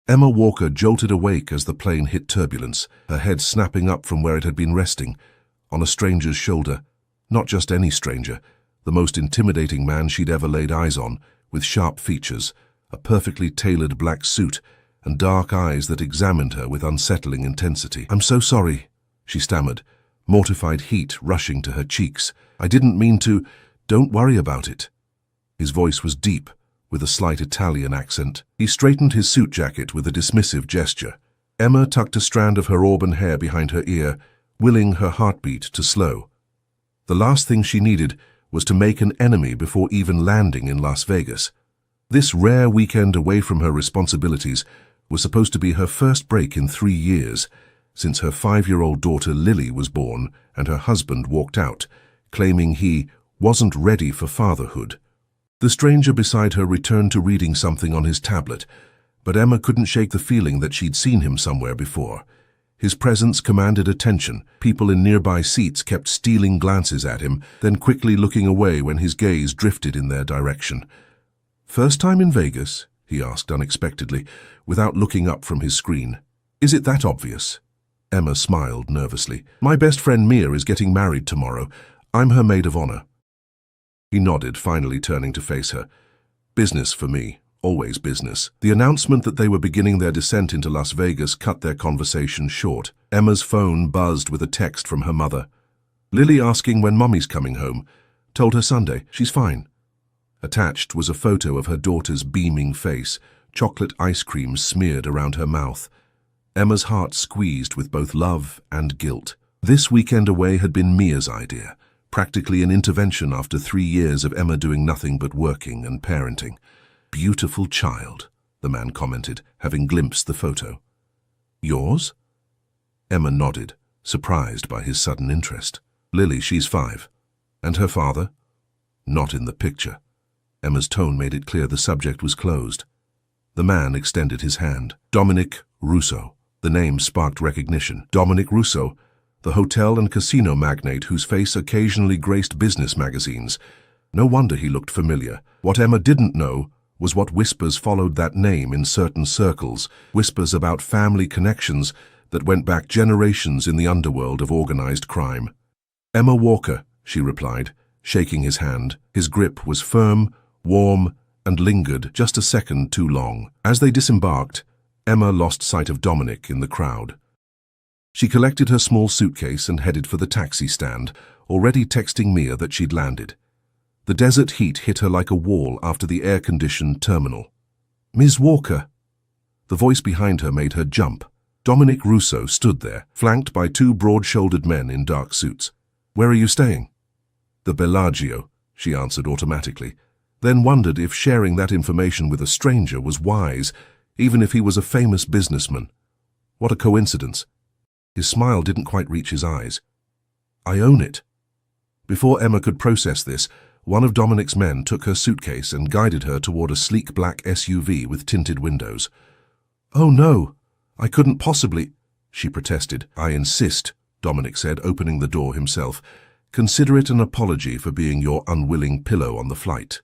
Emma Walker jolted awake as the plane hit turbulence, her head snapping up from where it had been resting, on a stranger's shoulder. Not just any stranger, the most intimidating man she'd ever laid eyes on, with sharp features, a perfectly tailored black suit, and dark eyes that examined her with unsettling intensity. "I'm so sorry," she stammered, mortified heat rushing to her cheeks. "I didn't mean to. Don't worry about it." His voice was deep, with a slight Italian accent. He straightened his suit jacket with a dismissive gesture. Emma tucked a strand of her auburn hair behind her ear, willing her heartbeat to slow. The last thing she needed was to make an enemy before even landing in Las Vegas. This rare weekend away from her responsibilities was supposed to be her first break in 3 years, since her 5-year-old daughter Lily was born and her husband walked out, claiming he wasn't ready for fatherhood. The stranger beside her returned to reading something on his tablet, but Emma couldn't shake the feeling that she'd seen him somewhere before. His presence commanded attention. People in nearby seats kept stealing glances at him, then quickly looking away when his gaze drifted in their direction. "First time in Vegas?" he asked unexpectedly, without looking up from his screen. "Is it that obvious?" Emma smiled nervously. "My best friend Mia is getting married tomorrow. I'm her maid of honor." He nodded, finally turning to face her. "Business for me. Always business." The announcement that they were beginning their descent into Las Vegas cut their conversation short. Emma's phone buzzed with a text from her mother. "Lily asking when Mummy's coming home. Told her Sunday. She's fine." Attached was a photo of her daughter's beaming face, chocolate ice cream smeared around her mouth. Emma's heart squeezed with both love and guilt. This weekend away had been Mia's idea, practically an intervention after 3 years of Emma doing nothing but working and parenting. "Beautiful child," the man commented, having glimpsed the photo. "Yours?" Emma nodded, surprised by his sudden interest. "Lily, she's 5. And her father?" "Not in the picture." Emma's tone made it clear the subject was closed. The man extended his hand. "Dominic Russo." The name sparked recognition. Dominic Russo, the hotel and casino magnate whose face occasionally graced business magazines. No wonder he looked familiar. What Emma didn't know was what whispers followed that name in certain circles, whispers about family connections that went back generations in the underworld of organized crime. "Emma Walker," she replied, shaking his hand. His grip was firm, warm, and lingered just a second too long. As they disembarked, Emma lost sight of Dominic in the crowd. She collected her small suitcase and headed for the taxi stand, already texting Mia that she'd landed. The desert heat hit her like a wall after the air-conditioned terminal. "Ms. Walker!" The voice behind her made her jump. Dominic Russo stood there, flanked by 2 broad-shouldered men in dark suits. "Where are you staying?" "The Bellagio," she answered automatically, then wondered if sharing that information with a stranger was wise, even if he was a famous businessman. What a coincidence. His smile didn't quite reach his eyes. "I own it." Before Emma could process this, one of Dominic's men took her suitcase and guided her toward a sleek black SUV with tinted windows. "Oh no, I couldn't possibly," she protested. "I insist," Dominic said, opening the door himself. "Consider it an apology for being your unwilling pillow on the flight."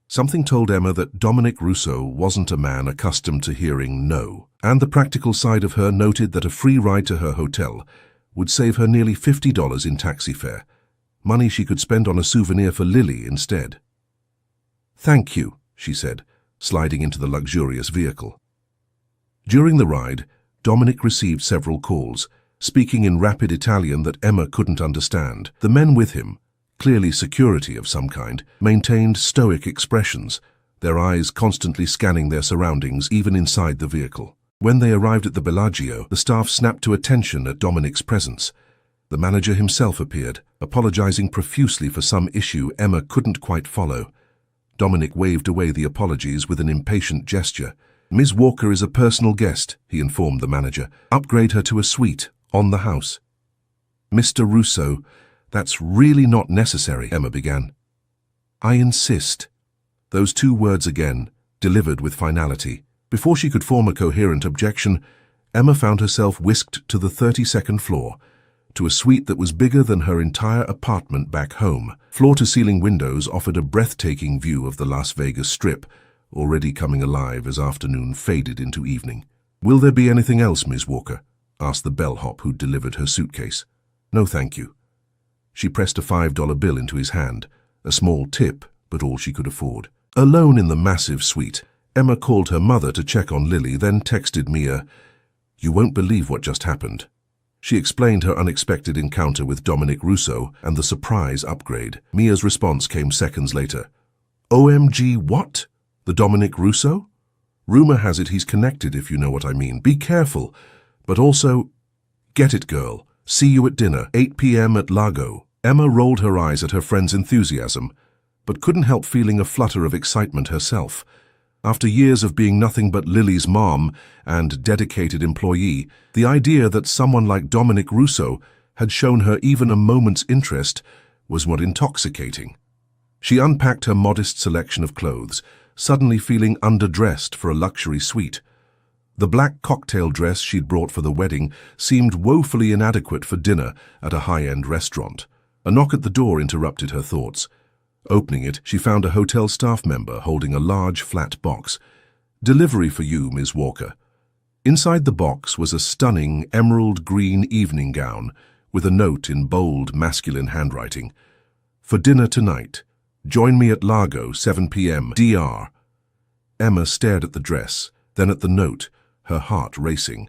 Something told Emma that Dominic Russo wasn't a man accustomed to hearing no, and the practical side of her noted that a free ride to her hotel would save her nearly $50 in taxi fare, money she could spend on a souvenir for Lily instead. "Thank you," she said, sliding into the luxurious vehicle. During the ride, Dominic received several calls, speaking in rapid Italian that Emma couldn't understand. The men with him, clearly security of some kind, maintained stoic expressions, their eyes constantly scanning their surroundings even inside the vehicle. When they arrived at the Bellagio, the staff snapped to attention at Dominic's presence. The manager himself appeared, apologizing profusely for some issue Emma couldn't quite follow. Dominic waved away the apologies with an impatient gesture. "Ms. Walker is a personal guest," he informed the manager. "Upgrade her to a suite on the house." "Mr. Russo, that's really not necessary," Emma began. "I insist." Those 2 words again, delivered with finality. Before she could form a coherent objection, Emma found herself whisked to the 32nd floor, to a suite that was bigger than her entire apartment back home. Floor-to-ceiling windows offered a breathtaking view of the Las Vegas Strip, already coming alive as afternoon faded into evening. "Will there be anything else, Miss Walker?" asked the bellhop who'd delivered her suitcase. "No, thank you." She pressed a $5 bill into his hand, a small tip, but all she could afford. Alone in the massive suite, Emma called her mother to check on Lily, then texted Mia, "You won't believe what just happened." She explained her unexpected encounter with Dominic Russo and the surprise upgrade. Mia's response came seconds later. "OMG, what? The Dominic Russo? Rumor has it he's connected, if you know what I mean. Be careful. But also, get it, girl. See you at dinner, 8 p.m. at Lago." Emma rolled her eyes at her friend's enthusiasm, but couldn't help feeling a flutter of excitement herself. After years of being nothing but Lily's mom and dedicated employee, the idea that someone like Dominic Russo had shown her even a moment's interest was what intoxicating. She unpacked her modest selection of clothes, suddenly feeling underdressed for a luxury suite. The black cocktail dress she'd brought for the wedding seemed woefully inadequate for dinner at a high-end restaurant. A knock at the door interrupted her thoughts. Opening it, she found a hotel staff member holding a large flat box. "Delivery for you, Ms. Walker." Inside the box was a stunning emerald green evening gown with a note in bold masculine handwriting. "For dinner tonight. Join me at Lago, 7 p.m. DR." Emma stared at the dress, then at the note, her heart racing.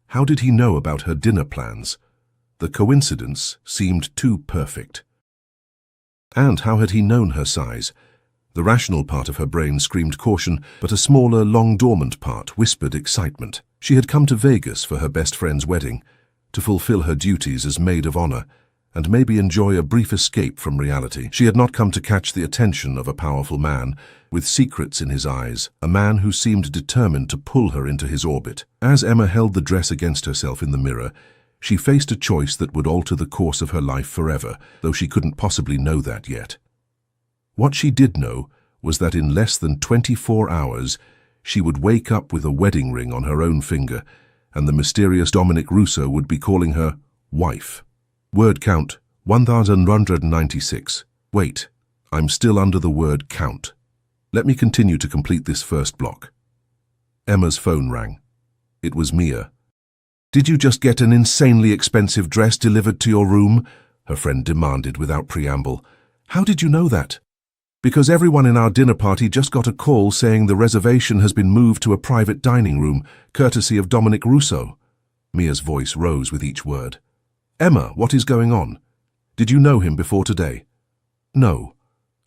How did he know about her dinner plans? The coincidence seemed too perfect. And how had he known her size? The rational part of her brain screamed caution, but a smaller, long-dormant part whispered excitement. She had come to Vegas for her best friend's wedding, to fulfill her duties as maid of honor, and maybe enjoy a brief escape from reality. She had not come to catch the attention of a powerful man, with secrets in his eyes, a man who seemed determined to pull her into his orbit. As Emma held the dress against herself in the mirror, she faced a choice that would alter the course of her life forever, though she couldn't possibly know that yet. What she did know was that in less than 24 hours, she would wake up with a wedding ring on her own finger, and the mysterious Dominic Russo would be calling her wife. Word count, 1,196. Wait, I'm still under the word count. Let me continue to complete this first block. Emma's phone rang. It was Mia. "Did you just get an insanely expensive dress delivered to your room?" her friend demanded without preamble. "How did you know that?" "Because everyone in our dinner party just got a call saying the reservation has been moved to a private dining room, courtesy of Dominic Russo." Mia's voice rose with each word. "Emma, what is going on? Did you know him before today?" "No.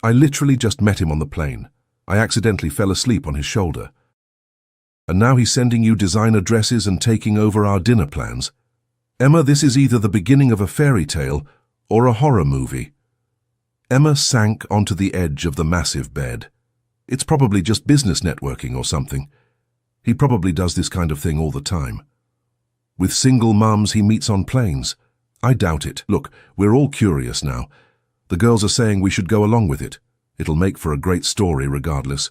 I literally just met him on the plane. I accidentally fell asleep on his shoulder." "And now he's sending you designer dresses and taking over our dinner plans? Emma, this is either the beginning of a fairy tale or a horror movie." Emma sank onto the edge of the massive bed. "It's probably just business networking or something. He probably does this kind of thing all the time. With single mums he meets on planes. I doubt it. Look, we're all curious now. The girls are saying we should go along with it. It'll make for a great story regardless."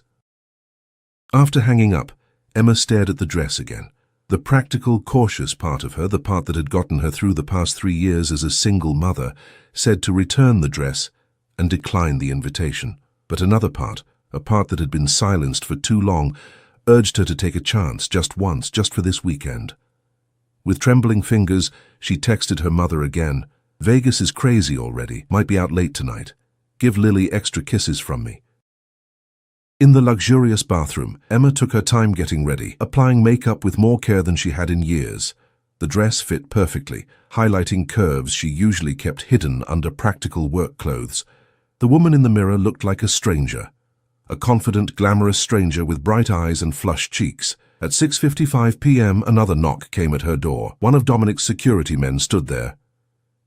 After hanging up, Emma stared at the dress again. The practical, cautious part of her, the part that had gotten her through the past 3 years as a single mother, said to return the dress and decline the invitation. But another part, a part that had been silenced for too long, urged her to take a chance, just once, just for this weekend. With trembling fingers, she texted her mother again. "Vegas is crazy already. Might be out late tonight. Give Lily extra kisses from me." In the luxurious bathroom, Emma took her time getting ready, applying makeup with more care than she had in years. The dress fit perfectly, highlighting curves she usually kept hidden under practical work clothes. The woman in the mirror looked like a stranger. A confident, glamorous stranger with bright eyes and flushed cheeks. At 6:55 p.m., another knock came at her door. One of Dominic's security men stood there.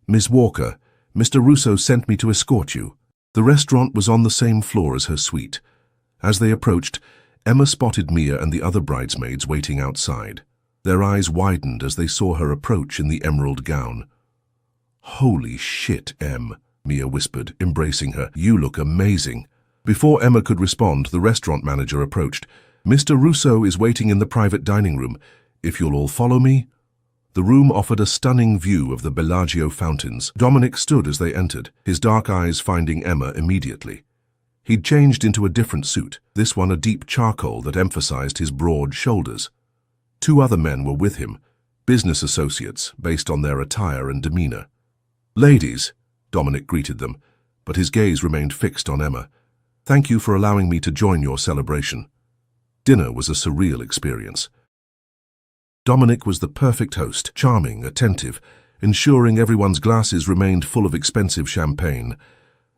"Miss Walker, Mr. Russo sent me to escort you." The restaurant was on the same floor as her suite. As they approached, Emma spotted Mia and the other bridesmaids waiting outside. Their eyes widened as they saw her approach in the emerald gown. "Holy shit, Em," Mia whispered, embracing her. "You look amazing." Before Emma could respond, the restaurant manager approached. "Mr. Russo is waiting in the private dining room. If you'll all follow me." The room offered a stunning view of the Bellagio fountains. Dominic stood as they entered, his dark eyes finding Emma immediately. He'd changed into a different suit, this one a deep charcoal that emphasized his broad shoulders. 2 other men were with him, business associates based on their attire and demeanor. "Ladies," Dominic greeted them, but his gaze remained fixed on Emma. "Thank you for allowing me to join your celebration." Dinner was a surreal experience. Dominic was the perfect host, charming, attentive, ensuring everyone's glasses remained full of expensive champagne.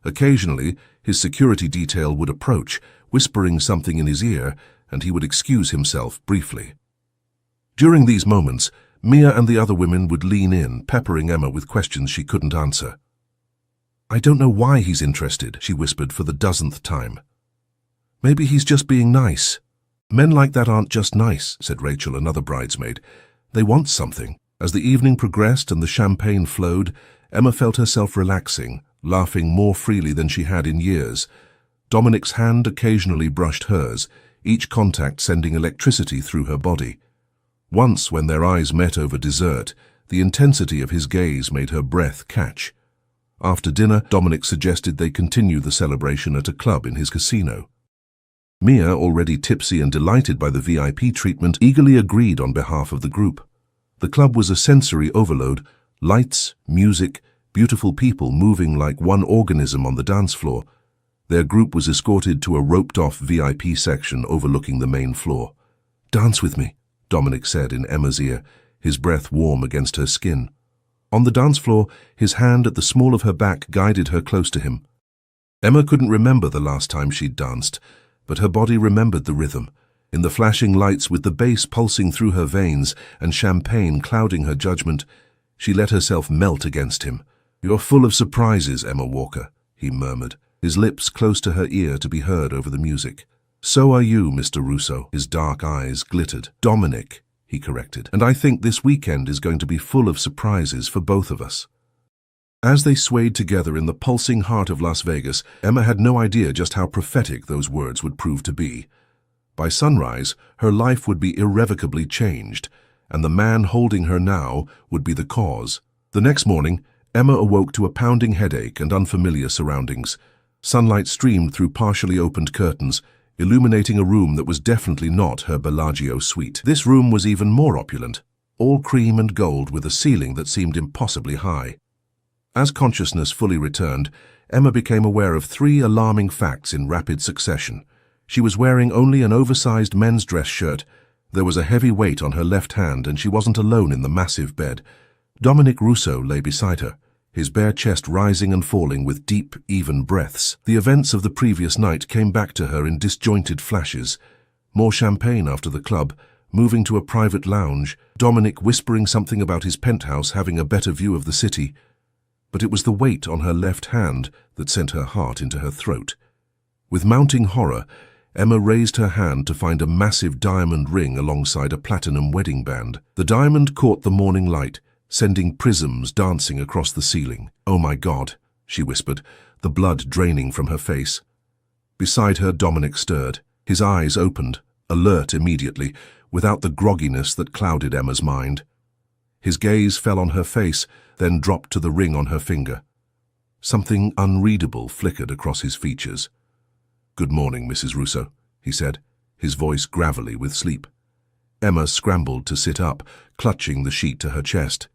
Occasionally, his security detail would approach, whispering something in his ear, and he would excuse himself briefly. During these moments, Mia and the other women would lean in, peppering Emma with questions she couldn't answer. "I don't know why he's interested," she whispered for the 10th time. "Maybe he's just being nice." "Men like that aren't just nice," said Rachel, another bridesmaid. "They want something." As the evening progressed and the champagne flowed, Emma felt herself relaxing, laughing more freely than she had in years. Dominic's hand occasionally brushed hers, each contact sending electricity through her body. Once, when their eyes met over dessert, the intensity of his gaze made her breath catch. After dinner, Dominic suggested they continue the celebration at a club in his casino. Mia, already tipsy and delighted by the VIP treatment, eagerly agreed on behalf of the group. The club was a sensory overload: lights, music, beautiful people moving like one organism on the dance floor. Their group was escorted to a roped-off VIP section overlooking the main floor. "Dance with me," Dominic said in Emma's ear, his breath warm against her skin. On the dance floor, his hand at the small of her back guided her close to him. Emma couldn't remember the last time she'd danced, but her body remembered the rhythm. In the flashing lights, with the bass pulsing through her veins and champagne clouding her judgment, she let herself melt against him. "You're full of surprises, Emma Walker," he murmured, his lips close to her ear to be heard over the music. "So are you, Mr. Russo." His dark eyes glittered. "Dominic," he corrected, "and I think this weekend is going to be full of surprises for both of us." As they swayed together in the pulsing heart of Las Vegas, Emma had no idea just how prophetic those words would prove to be. By sunrise, her life would be irrevocably changed, and the man holding her now would be the cause. The next morning, Emma awoke to a pounding headache and unfamiliar surroundings. Sunlight streamed through partially opened curtains, illuminating a room that was definitely not her Bellagio suite. This room was even more opulent, all cream and gold with a ceiling that seemed impossibly high. As consciousness fully returned, Emma became aware of 3 alarming facts in rapid succession. She was wearing only an oversized men's dress shirt. There was a heavy weight on her left hand, and she wasn't alone in the massive bed. Dominic Russo lay beside her, his bare chest rising and falling with deep, even breaths. The events of the previous night came back to her in disjointed flashes. More champagne after the club, moving to a private lounge, Dominic whispering something about his penthouse having a better view of the city. But it was the weight on her left hand that sent her heart into her throat. With mounting horror, Emma raised her hand to find a massive diamond ring alongside a platinum wedding band. The diamond caught the morning light, sending prisms dancing across the ceiling. "Oh my God," she whispered, the blood draining from her face. Beside her, Dominic stirred. His eyes opened, alert immediately, without the grogginess that clouded Emma's mind. His gaze fell on her face, then dropped to the ring on her finger. Something unreadable flickered across his features. "Good morning, Mrs. Russo," he said, his voice gravelly with sleep. Emma scrambled to sit up, clutching the sheet to her chest.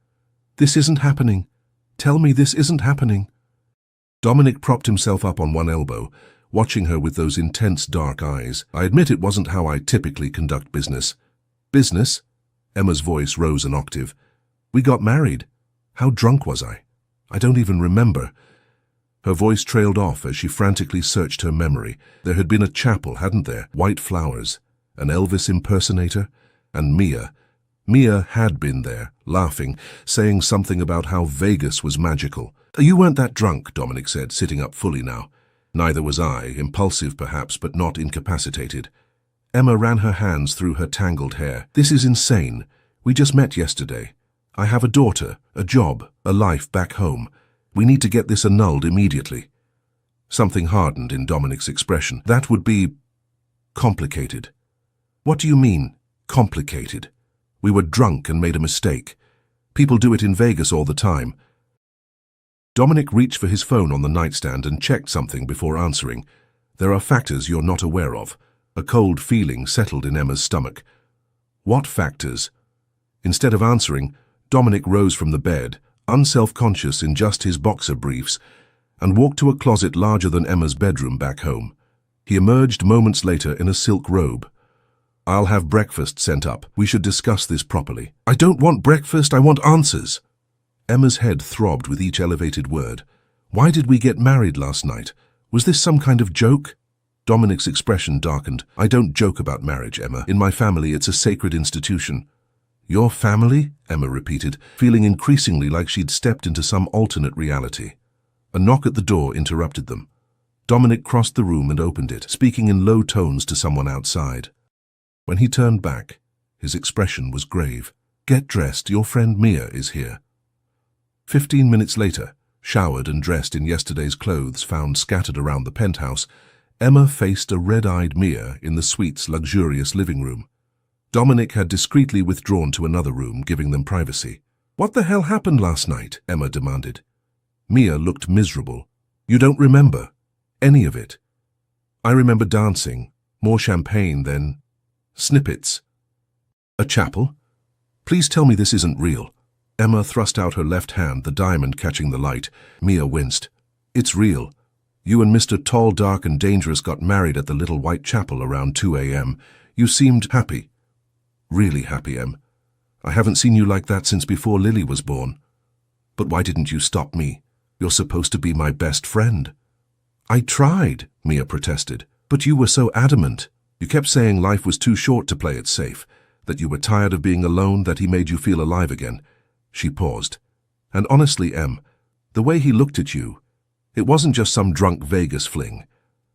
"This isn't happening. Tell me this isn't happening." Dominic propped himself up on one elbow, watching her with those intense dark eyes. "I admit it wasn't how I typically conduct business." "Business?" Emma's voice rose an octave. "We got married. How drunk was I? I don't even remember." Her voice trailed off as she frantically searched her memory. There had been a chapel, hadn't there? White flowers, an Elvis impersonator, and Mia. Mia had been there, laughing, saying something about how Vegas was magical. "You weren't that drunk," Dominic said, sitting up fully now. "Neither was I, impulsive perhaps, but not incapacitated." Emma ran her hands through her tangled hair. "This is insane. We just met yesterday. I have a daughter, a job, a life back home. We need to get this annulled immediately." Something hardened in Dominic's expression. "That would be complicated." "What do you mean, complicated? We were drunk and made a mistake. People do it in Vegas all the time." Dominic reached for his phone on the nightstand and checked something before answering. "There are factors you're not aware of." A cold feeling settled in Emma's stomach. What factors? Instead of answering, Dominic rose from the bed, unself-conscious in just his boxer briefs, and walked to a closet larger than Emma's bedroom back home. He emerged moments later in a silk robe. "I'll have breakfast sent up. We should discuss this properly." "I don't want breakfast, I want answers." Emma's head throbbed with each elevated word. "Why did we get married last night? Was this some kind of joke?" Dominic's expression darkened. "I don't joke about marriage, Emma. In my family, it's a sacred institution." "Your family?" Emma repeated, feeling increasingly like she'd stepped into some alternate reality. A knock at the door interrupted them. Dominic crossed the room and opened it, speaking in low tones to someone outside. When he turned back, his expression was grave. "Get dressed, your friend Mia is here." 15 minutes later, showered and dressed in yesterday's clothes found scattered around the penthouse, Emma faced a red-eyed Mia in the suite's luxurious living room. Dominic had discreetly withdrawn to another room, giving them privacy. "What the hell happened last night?" Emma demanded. Mia looked miserable. "You don't remember any of it?" "I remember dancing, more champagne than snippets." "A chapel? Please tell me this isn't real." Emma thrust out her left hand, the diamond catching the light. Mia winced. "It's real. You and Mr. Tall, Dark and Dangerous got married at the little white chapel around 2 a.m. You seemed happy. Really happy, Em. I haven't seen you like that since before Lily was born." "But why didn't you stop me? You're supposed to be my best friend." "I tried," Mia protested, "but you were so adamant. You kept saying life was too short to play it safe, that you were tired of being alone, that he made you feel alive again." She paused. "And honestly, Em, the way he looked at you, it wasn't just some drunk Vegas fling.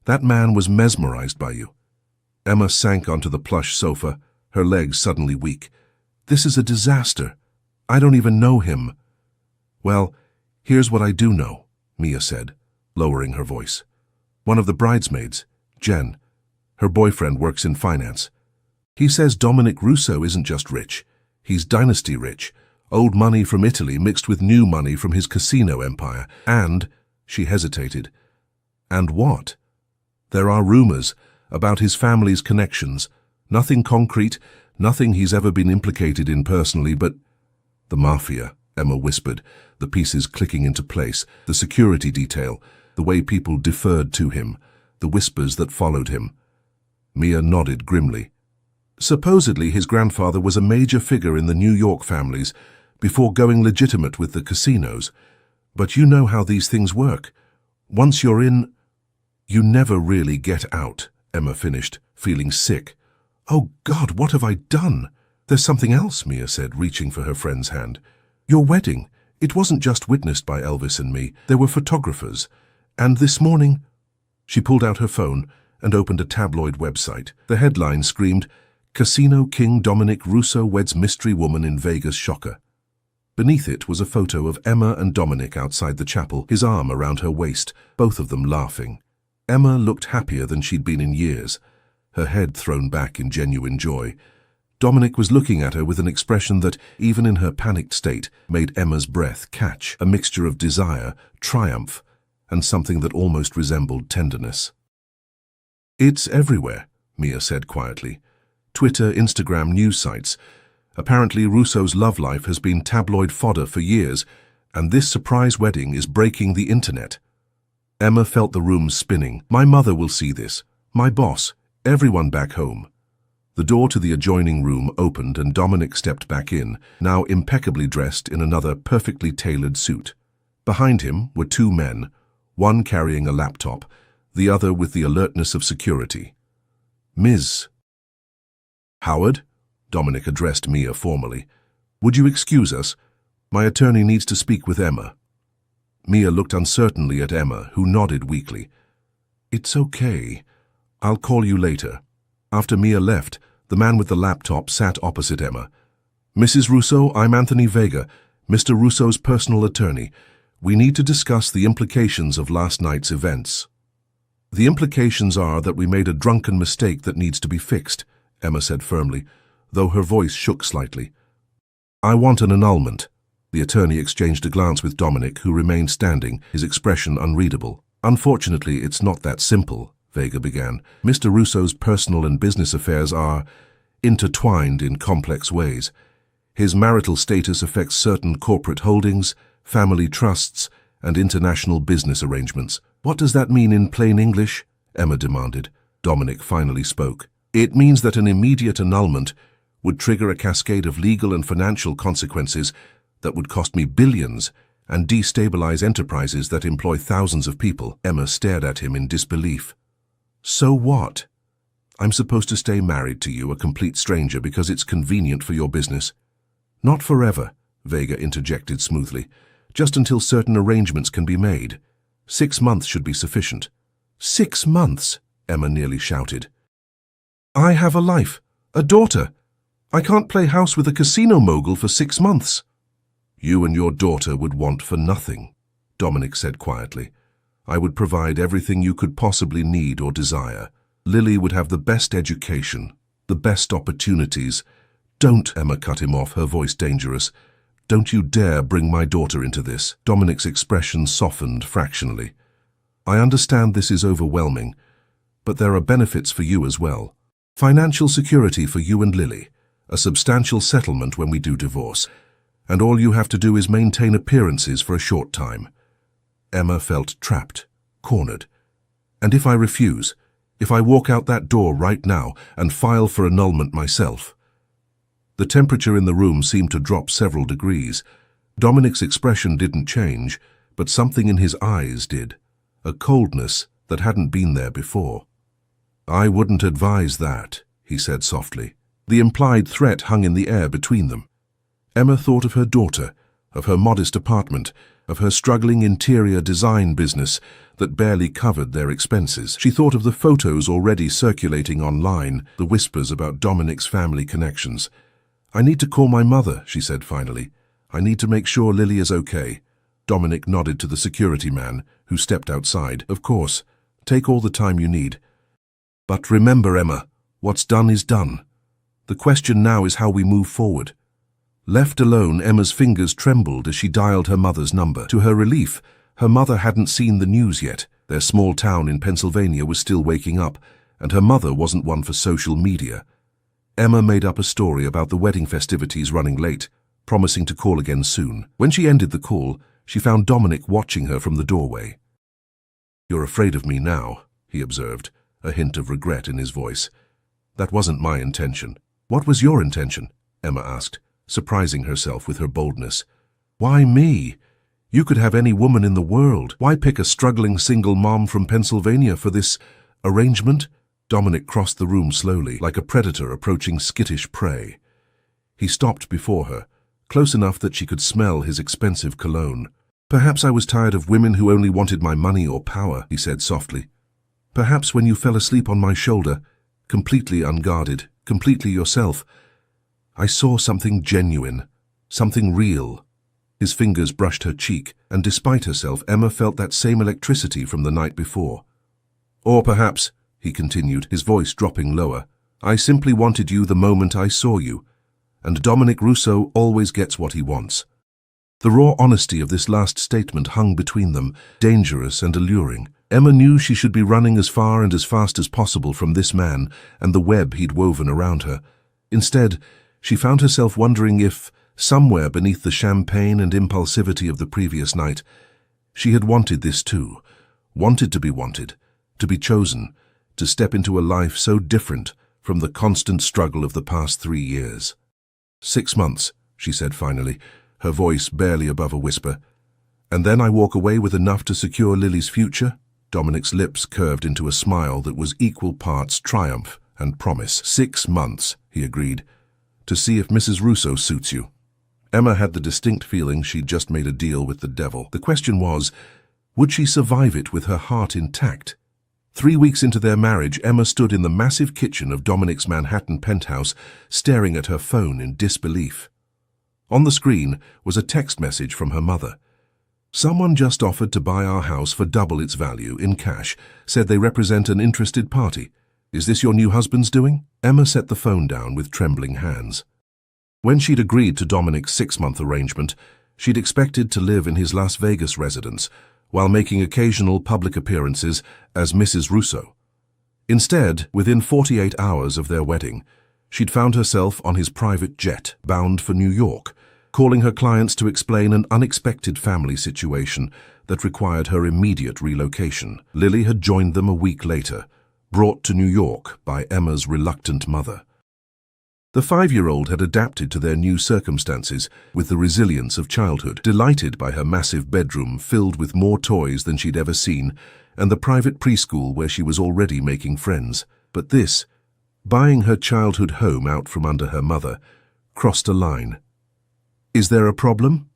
That man was mesmerized by you." Emma sank onto the plush sofa, her legs suddenly weak. "This is a disaster. I don't even know him." "Well, here's what I do know," Mia said, lowering her voice. "One of the bridesmaids, Jen, her boyfriend works in finance. He says Dominic Russo isn't just rich. He's dynasty rich. Old money from Italy mixed with new money from his casino empire. And," she hesitated, "and what? There are rumors about his family's connections. Nothing concrete, nothing he's ever been implicated in personally, but—" "The Mafia," Emma whispered, the pieces clicking into place, the security detail, the way people deferred to him, the whispers that followed him. Mia nodded grimly. "Supposedly his grandfather was a major figure in the New York families before going legitimate with the casinos. But you know how these things work. Once you're in, you never really get out," Emma finished, feeling sick. "Oh God, what have I done?" "There's something else," Mia said, reaching for her friend's hand. "Your wedding. It wasn't just witnessed by Elvis and me. There were photographers. And this morning—" She pulled out her phone and opened a tabloid website. The headline screamed, "Casino King Dominic Russo weds mystery woman in Vegas shocker." Beneath it was a photo of Emma and Dominic outside the chapel, his arm around her waist, both of them laughing. Emma looked happier than she'd been in years, her head thrown back in genuine joy. Dominic was looking at her with an expression that, even in her panicked state, made Emma's breath catch, a mixture of desire, triumph, and something that almost resembled tenderness. "It's everywhere," Mia said quietly. "Twitter, Instagram, news sites. Apparently Russo's love life has been tabloid fodder for years, and this surprise wedding is breaking the internet." Emma felt the room spinning. "My mother will see this. My boss. Everyone back home." The door to the adjoining room opened and Dominic stepped back in, now impeccably dressed in another perfectly tailored suit. Behind him were two men, one carrying a laptop, the other with the alertness of security. "Ms. Howard?" Dominic addressed Mia formally. "Would you excuse us? My attorney needs to speak with Emma." Mia looked uncertainly at Emma, who nodded weakly. "It's okay. I'll call you later." After Mia left, the man with the laptop sat opposite Emma. "Mrs. Russo, I'm Anthony Vega, Mr. Russo's personal attorney. We need to discuss the implications of last night's events." "The implications are that we made a drunken mistake that needs to be fixed," Emma said firmly, though her voice shook slightly. "I want an annulment." The attorney exchanged a glance with Dominic, who remained standing, his expression unreadable. "Unfortunately, it's not that simple," Vega began. "Mr. Russo's personal and business affairs are intertwined in complex ways. His marital status affects certain corporate holdings, family trusts, and international business arrangements. What does that mean in plain English? Emma demanded. Dominic finally spoke. It means that an immediate annulment would trigger a cascade of legal and financial consequences that would cost me billions and destabilize enterprises that employ thousands of people. Emma stared at him in disbelief. So what? I'm supposed to stay married to you, a complete stranger, because it's convenient for your business? Not forever, Vega interjected smoothly. Just until certain arrangements can be made. 6 months should be sufficient. 6 months? Emma nearly shouted. I have a life, a daughter. I can't play house with a casino mogul for 6 months. You and your daughter would want for nothing, Dominic said quietly. I would provide everything you could possibly need or desire. Lily would have the best education, the best opportunities. Don't, Emma cut him off, her voice dangerous. Don't you dare bring my daughter into this. Dominic's expression softened fractionally. I understand this is overwhelming, but there are benefits for you as well. Financial security for you and Lily, a substantial settlement when we do divorce, and all you have to do is maintain appearances for a short time. Emma felt trapped, cornered. And if I refuse, if I walk out that door right now and file for annulment myself? The temperature in the room seemed to drop several degrees. Dominic's expression didn't change, but something in his eyes did, a coldness that hadn't been there before. I wouldn't advise that, he said softly. The implied threat hung in the air between them. Emma thought of her daughter, of her modest apartment, of her struggling interior design business that barely covered their expenses. She thought of the photos already circulating online, the whispers about Dominic's family connections. I need to call my mother, she said finally. I need to make sure Lily is okay. Dominic nodded to the security man, who stepped outside. Of course, take all the time you need. But remember, Emma, what's done is done. The question now is how we move forward. Left alone, Emma's fingers trembled as she dialed her mother's number. To her relief, her mother hadn't seen the news yet. Their small town in Pennsylvania was still waking up, and her mother wasn't one for social media. Emma made up a story about the wedding festivities running late, promising to call again soon. When she ended the call, she found Dominic watching her from the doorway. You're afraid of me now, he observed, a hint of regret in his voice. That wasn't my intention. What was your intention? Emma asked, surprising herself with her boldness. Why me? You could have any woman in the world. Why pick a struggling single mom from Pennsylvania for this arrangement? Dominic crossed the room slowly, like a predator approaching skittish prey. He stopped before her, close enough that she could smell his expensive cologne. Perhaps I was tired of women who only wanted my money or power, he said softly. Perhaps when you fell asleep on my shoulder, completely unguarded, completely yourself, I saw something genuine, something real. His fingers brushed her cheek, and despite herself, Emma felt that same electricity from the night before. Or perhaps, he continued, his voice dropping lower, I simply wanted you the moment I saw you, and Dominic Russo always gets what he wants. The raw honesty of this last statement hung between them, dangerous and alluring. Emma knew she should be running as far and as fast as possible from this man and the web he'd woven around her. Instead, she found herself wondering if, somewhere beneath the champagne and impulsivity of the previous night, she had wanted this too, wanted to be chosen, to step into a life so different from the constant struggle of the past 3 years. 6 months, she said finally, her voice barely above a whisper. And then I walk away with enough to secure Lily's future? Dominic's lips curved into a smile that was equal parts triumph and promise. 6 months, he agreed, to see if Mrs. Russo suits you. Emma had the distinct feeling she'd just made a deal with the devil. The question was, would she survive it with her heart intact? 3 weeks into their marriage, Emma stood in the massive kitchen of Dominic's Manhattan penthouse, staring at her phone in disbelief. On the screen was a text message from her mother. Someone just offered to buy our house for double its value in cash, said they represent an interested party. Is this your new husband's doing? Emma set the phone down with trembling hands. When she'd agreed to Dominic's 6-month arrangement, she'd expected to live in his Las Vegas residence, while making occasional public appearances as Mrs. Russo. Instead, within 48 hours of their wedding, She'd found herself on his private jet, bound for New York, calling her clients to explain an unexpected family situation that required her immediate relocation. Lily had joined them a week later, brought to New York by Emma's reluctant mother. The 5-year-old had adapted to their new circumstances with the resilience of childhood, delighted by her massive bedroom filled with more toys than she'd ever seen, and the private preschool where she was already making friends. But this, buying her childhood home out from under her mother, crossed a line. "Is there a problem?"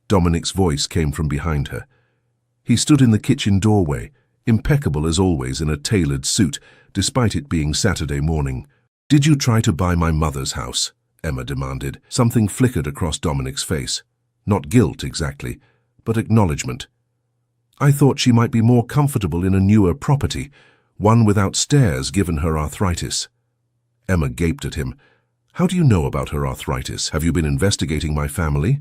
Dominic's voice came from behind her. He stood in the kitchen doorway, impeccable as always in a tailored suit, despite it being Saturday morning. "Did you try to buy my mother's house?" Emma demanded. Something flickered across Dominic's face. Not guilt, exactly, but acknowledgement. "I thought she might be more comfortable in a newer property, one without stairs given her arthritis." Emma gaped at him. "How do you know about her arthritis? Have you been investigating my family?"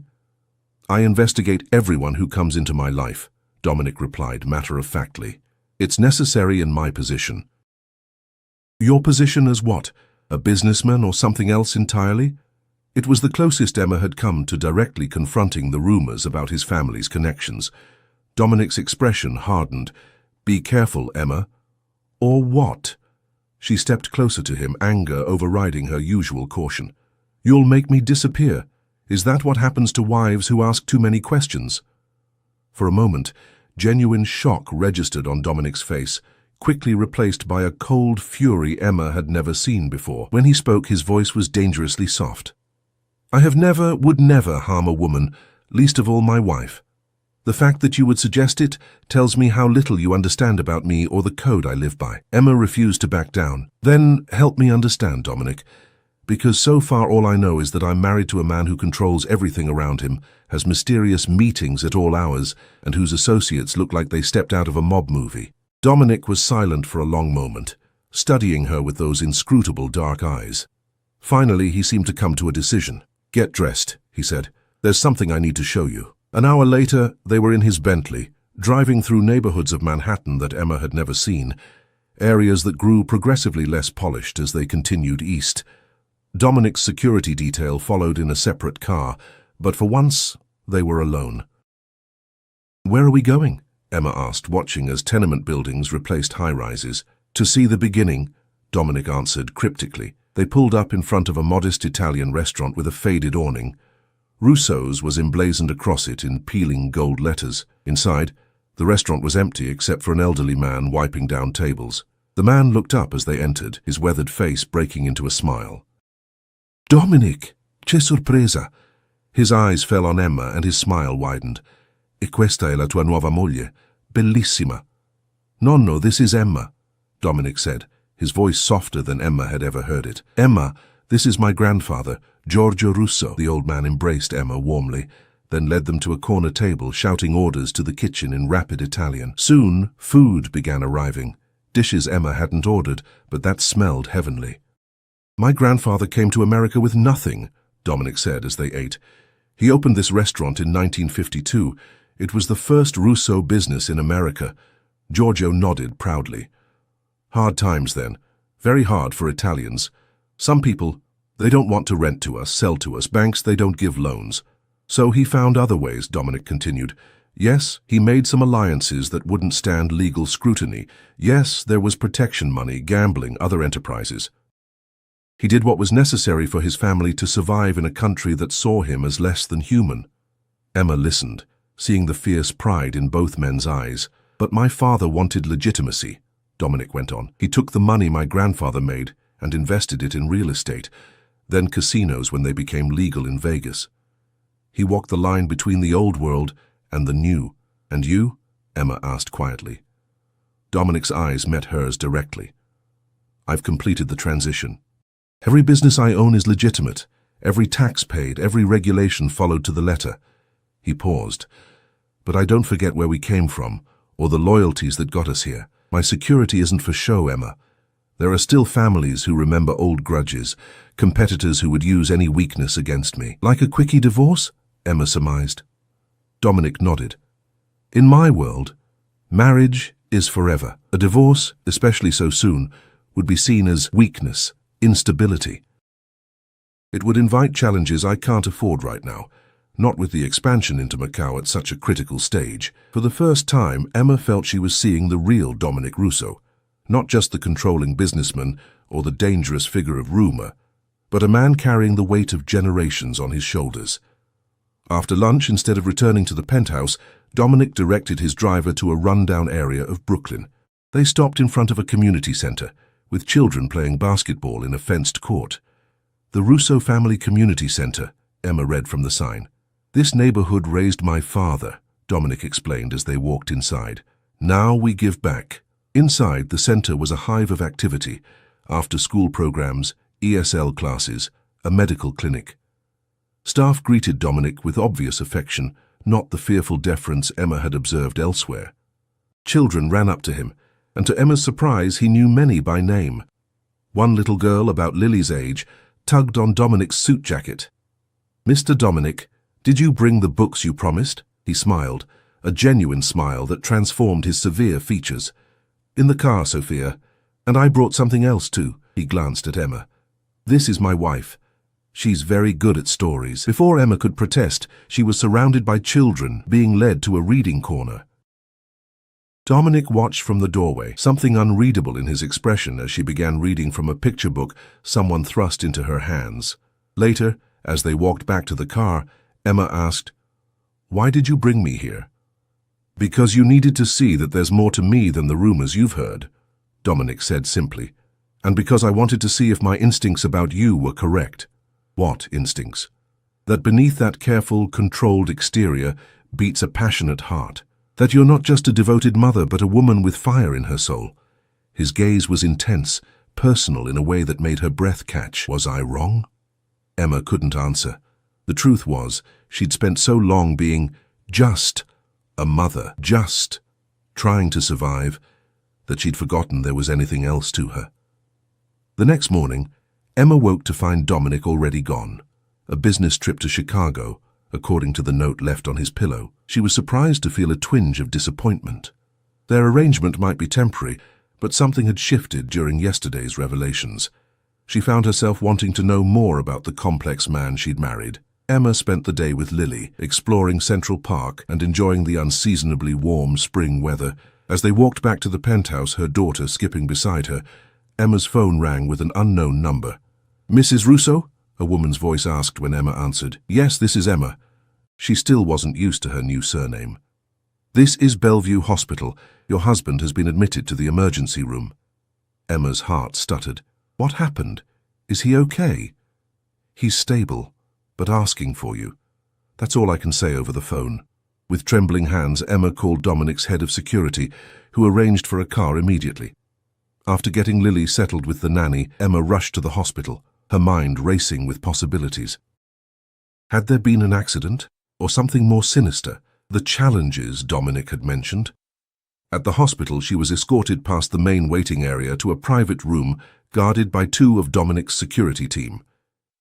"I investigate everyone who comes into my life," Dominic replied matter-of-factly. "It's necessary in my position." "Your position as what? A businessman or something else entirely?" It was the closest Emma had come to directly confronting the rumors about his family's connections. Dominic's expression hardened. "Be careful, Emma." "Or what?" She stepped closer to him, anger overriding her usual caution. "You'll make me disappear. Is that what happens to wives who ask too many questions?" For a moment, genuine shock registered on Dominic's face, quickly replaced by a cold fury Emma had never seen before. When he spoke, his voice was dangerously soft. "I have never, would never harm a woman, least of all my wife. The fact that you would suggest it tells me how little you understand about me or the code I live by." Emma refused to back down. "Then help me understand, Dominic. Because so far all I know is that I'm married to a man who controls everything around him, has mysterious meetings at all hours, and whose associates look like they stepped out of a mob movie." Dominic was silent for a long moment, studying her with those inscrutable dark eyes. Finally, he seemed to come to a decision. "Get dressed," he said. "There's something I need to show you." An hour later, they were in his Bentley, driving through neighborhoods of Manhattan that Emma had never seen, areas that grew progressively less polished as they continued east. Dominic's security detail followed in a separate car, but for once, they were alone. "Where are we going?" Emma asked, watching as tenement buildings replaced high-rises. "To see the beginning," Dominic answered cryptically. They pulled up in front of a modest Italian restaurant with a faded awning. Russo's was emblazoned across it in peeling gold letters. Inside, the restaurant was empty except for an elderly man wiping down tables. The man looked up as they entered, his weathered face breaking into a smile. "Dominic, che sorpresa!" His eyes fell on Emma and his smile widened. "E questa è la tua nuova moglie? Bellissima." "Nonno, this is Emma," Dominic said, his voice softer than Emma had ever heard it. "Emma, this is my grandfather, Giorgio Russo." The old man embraced Emma warmly, then led them to a corner table, shouting orders to the kitchen in rapid Italian. Soon, food began arriving. Dishes Emma hadn't ordered, but that smelled heavenly. "My grandfather came to America with nothing," Dominic said as they ate. "He opened this restaurant in 1952. It was the first Russo business in America." Giorgio nodded proudly. "Hard times then. Very hard for Italians. Some people, they don't want to rent to us, sell to us. Banks, they don't give loans. So he found other ways," Dominic continued. "Yes, he made some alliances that wouldn't stand legal scrutiny. Yes, there was protection money, gambling, other enterprises. He did what was necessary for his family to survive in a country that saw him as less than human." Emma listened, seeing the fierce pride in both men's eyes. "But my father wanted legitimacy," Dominic went on. "He took the money my grandfather made and invested it in real estate, then casinos when they became legal in Vegas. He walked the line between the old world and the new." "And you?" Emma asked quietly. Dominic's eyes met hers directly. "I've completed the transition. Every business I own is legitimate, every tax paid, every regulation followed to the letter." He paused. "But I don't forget where we came from, or the loyalties that got us here. My security isn't for show, Emma. There are still families who remember old grudges, competitors who would use any weakness against me." "Like a quickie divorce?" Emma surmised. Dominic nodded. "In my world, marriage is forever. A divorce, especially so soon, would be seen as weakness, instability. It would invite challenges I can't afford right now, not with the expansion into Macau at such a critical stage. For the first time, Emma felt she was seeing the real Dominic Russo, not just the controlling businessman or the dangerous figure of rumor, but a man carrying the weight of generations on his shoulders. After lunch, instead of returning to the penthouse, Dominic directed his driver to a rundown area of Brooklyn. They stopped in front of a community center, with children playing basketball in a fenced court. "The Russo Family Community Center," Emma read from the sign. "This neighborhood raised my father," Dominic explained as they walked inside. "Now we give back." Inside, the center was a hive of activity: after-school programs, ESL classes, a medical clinic. Staff greeted Dominic with obvious affection, not the fearful deference Emma had observed elsewhere. Children ran up to him, and to Emma's surprise, he knew many by name. One little girl, about Lily's age, tugged on Dominic's suit jacket. "Mr. Dominic, did you bring the books you promised?" He smiled, a genuine smile that transformed his severe features. "In the car, Sophia. And I brought something else too." He glanced at Emma. "This is my wife. She's very good at stories." Before Emma could protest, she was surrounded by children, being led to a reading corner. Dominic watched from the doorway, something unreadable in his expression as she began reading from a picture book someone thrust into her hands. Later, as they walked back to the car, Emma asked, "Why did you bring me here?" "Because you needed to see that there's more to me than the rumors you've heard," Dominic said simply. "And because I wanted to see if my instincts about you were correct." "What instincts?" "That beneath that careful, controlled exterior beats a passionate heart. That you're not just a devoted mother, but a woman with fire in her soul." His gaze was intense, personal in a way that made her breath catch. Was I wrong? Emma couldn't answer. The truth was, she'd spent so long being just a mother, just trying to survive, that she'd forgotten there was anything else to her. The next morning, Emma woke to find Dominic already gone. A business trip to Chicago, according to the note left on his pillow. She was surprised to feel a twinge of disappointment. Their arrangement might be temporary, but something had shifted during yesterday's revelations. She found herself wanting to know more about the complex man she'd married. Emma spent the day with Lily, exploring Central Park and enjoying the unseasonably warm spring weather. As they walked back to the penthouse, her daughter skipping beside her, Emma's phone rang with an unknown number. "Mrs. Russo?" a woman's voice asked when Emma answered. "Yes, this is Emma." She still wasn't used to her new surname. "This is Bellevue Hospital. Your husband has been admitted to the emergency room." Emma's heart stuttered. "What happened? Is he okay?" "He's stable, but asking for you. That's all I can say over the phone." With trembling hands, Emma called Dominic's head of security, who arranged for a car immediately. After getting Lily settled with the nanny, Emma rushed to the hospital, her mind racing with possibilities. Had there been an accident, or something more sinister? The challenges Dominic had mentioned. At the hospital, she was escorted past the main waiting area to a private room guarded by two of Dominic's security team.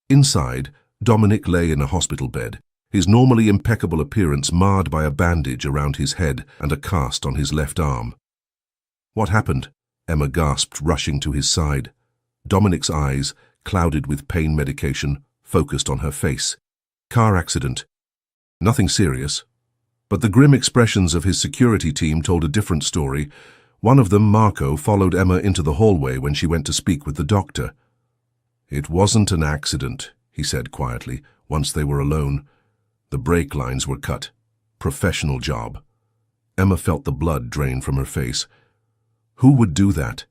Inside, Dominic lay in a hospital bed, his normally impeccable appearance marred by a bandage around his head and a cast on his left arm. "What happened?" Emma gasped, rushing to his side. Dominic's eyes, clouded with pain medication, focused on her face. "Car accident. Nothing serious." But the grim expressions of his security team told a different story. One of them, Marco, followed Emma into the hallway when she went to speak with the doctor. "It wasn't an accident," he said quietly, once they were alone. "The brake lines were cut. Professional job." Emma felt the blood drain from her face. "Who would do that?"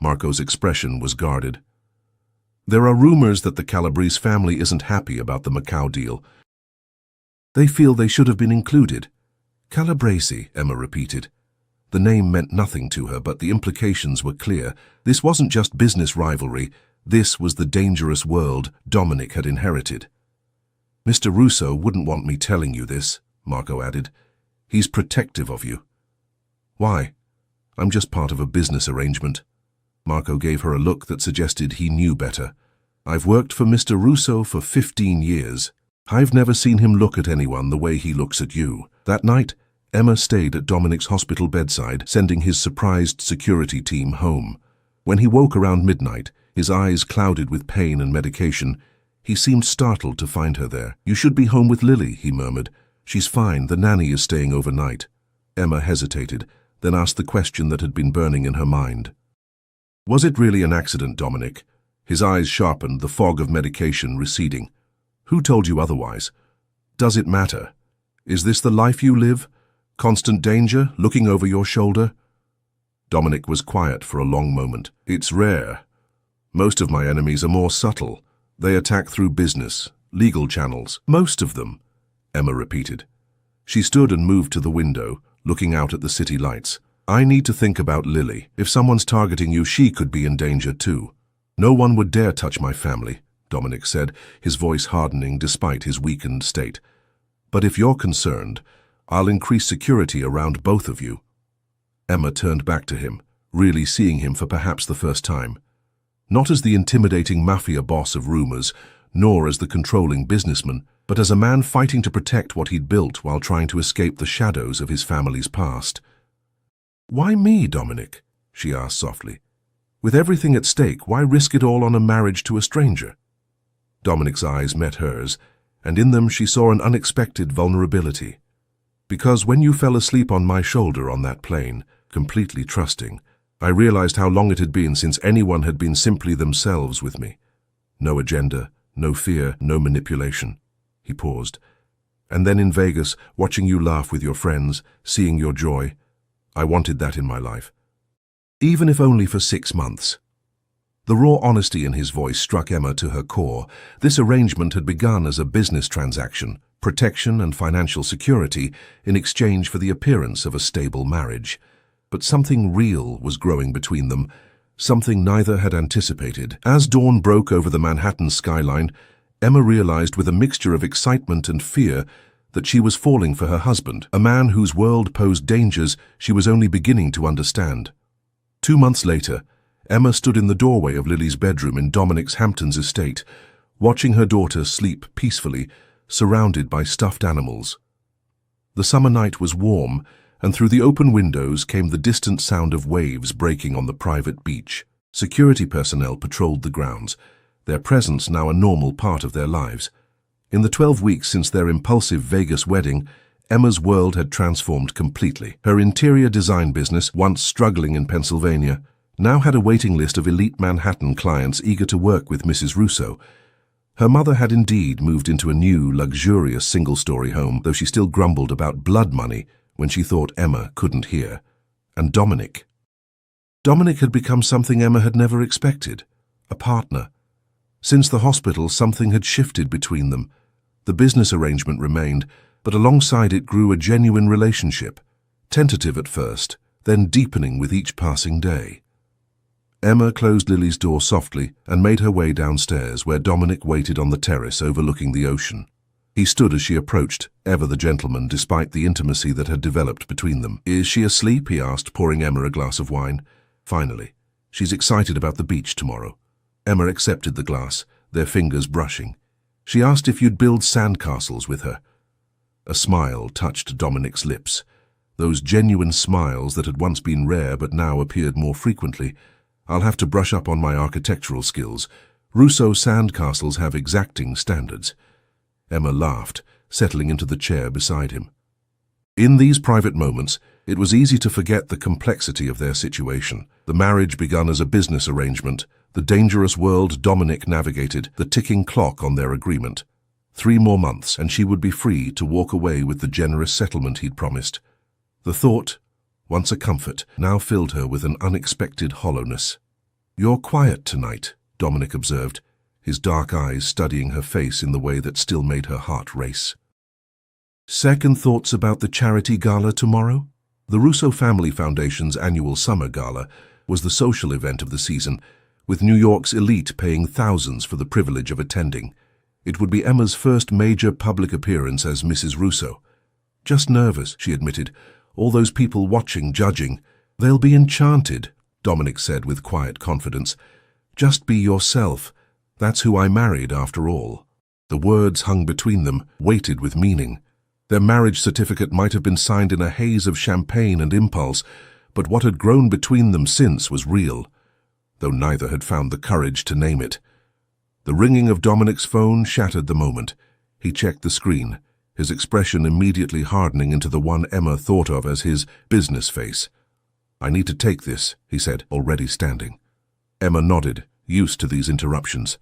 Marco's expression was guarded. "There are rumors that the Calabrese family isn't happy about the Macau deal. They feel they should have been included." "Calabrese," Emma repeated. The name meant nothing to her, but the implications were clear. This wasn't just business rivalry. This was the dangerous world Dominic had inherited. "Mr. Russo wouldn't want me telling you this," Marco added. "He's protective of you." "Why?" "I'm just part of a business arrangement." Marco gave her a look that suggested he knew better. "I've worked for Mr. Russo for 15 years. I've never seen him look at anyone the way he looks at you." That night, Emma stayed at Dominic's hospital bedside, sending his surprised security team home. When he woke around midnight, his eyes clouded with pain and medication, He seemed startled to find her there. "You should be home with Lily," he murmured. "She's fine, the nanny is staying overnight." Emma hesitated, then asked the question that had been burning in her mind. "Was it really an accident, Dominic?" His eyes sharpened, the fog of medication receding. "Who told you otherwise? Does it matter? Is this the life you live? Constant danger, looking over your shoulder?" Dominic was quiet for a long moment. "It's rare. Most of my enemies are more subtle. They attack through business, legal channels. Most of them," Emma repeated. She stood and moved to the window, looking out at the city lights. "I need to think about Lily. If someone's targeting you, she could be in danger too." "No one would dare touch my family," Dominic said, his voice hardening despite his weakened state. "But if you're concerned, I'll increase security around both of you." Emma turned back to him, really seeing him for perhaps the first time. Not as the intimidating Mafia boss of rumors, nor as the controlling businessman, but as a man fighting to protect what he'd built while trying to escape the shadows of his family's past. "Why me, Dominic?" she asked softly. "With everything at stake, why risk it all on a marriage to a stranger?" Dominic's eyes met hers, and in them she saw an unexpected vulnerability. "Because when you fell asleep on my shoulder on that plane, completely trusting, I realized how long it had been since anyone had been simply themselves with me. No agenda, no fear, no manipulation." He paused. "And then in Vegas, watching you laugh with your friends, seeing your joy, I wanted that in my life. Even if only for 6 months. The raw honesty in his voice struck Emma to her core. This arrangement had begun as a business transaction, protection and financial security in exchange for the appearance of a stable marriage. But something real was growing between them, something neither had anticipated. As dawn broke over the Manhattan skyline, Emma realized with a mixture of excitement and fear that she was falling for her husband, a man whose world posed dangers she was only beginning to understand. 2 months later, Emma stood in the doorway of Lily's bedroom in Dominic's Hamptons estate, watching her daughter sleep peacefully, surrounded by stuffed animals. The summer night was warm, and through the open windows came the distant sound of waves breaking on the private beach. Security personnel patrolled the grounds, their presence now a normal part of their lives. In the 12 weeks since their impulsive Vegas wedding, Emma's world had transformed completely. Her interior design business, once struggling in Pennsylvania, now had a waiting list of elite Manhattan clients eager to work with Mrs. Russo. Her mother had indeed moved into a new, luxurious single-story home, though she still grumbled about blood money when she thought Emma couldn't hear. And Dominic. Dominic had become something Emma had never expected, a partner. Since the hospital, something had shifted between them. The business arrangement remained, but alongside it grew a genuine relationship, tentative at first, then deepening with each passing day. Emma closed Lily's door softly and made her way downstairs, where Dominic waited on the terrace overlooking the ocean. He stood as she approached, ever the gentleman despite the intimacy that had developed between them. "Is she asleep?" he asked, pouring Emma a glass of wine. "Finally. She's excited about the beach tomorrow." Emma accepted the glass, their fingers brushing. "She asked if you'd build sandcastles with her." A smile touched Dominic's lips. Those genuine smiles that had once been rare but now appeared more frequently. "I'll have to brush up on my architectural skills. Russo sandcastles have exacting standards." Emma laughed, settling into the chair beside him. In these private moments, it was easy to forget the complexity of their situation. The marriage begun as a business arrangement, the dangerous world Dominic navigated, the ticking clock on their agreement. 3 more months, and she would be free to walk away with the generous settlement he'd promised. The thought, once a comfort, now filled her with an unexpected hollowness. "You're quiet tonight," Dominic observed, his dark eyes studying her face in the way that still made her heart race. "Second thoughts about the charity gala tomorrow?" The Russo Family Foundation's annual summer gala was the social event of the season, with New York's elite paying thousands for the privilege of attending. It would be Emma's first major public appearance as Mrs. Russo. "Just nervous," she admitted. "All those people watching, judging. They'll be enchanted," Dominic said with quiet confidence. "Just be yourself. That's who I married, after all." The words hung between them, weighted with meaning. Their marriage certificate might have been signed in a haze of champagne and impulse, but what had grown between them since was real, though neither had found the courage to name it. The ringing of Dominic's phone shattered the moment. He checked the screen, his expression immediately hardening into the one Emma thought of as his business face. "I need to take this," he said, already standing. Emma nodded, used to these interruptions.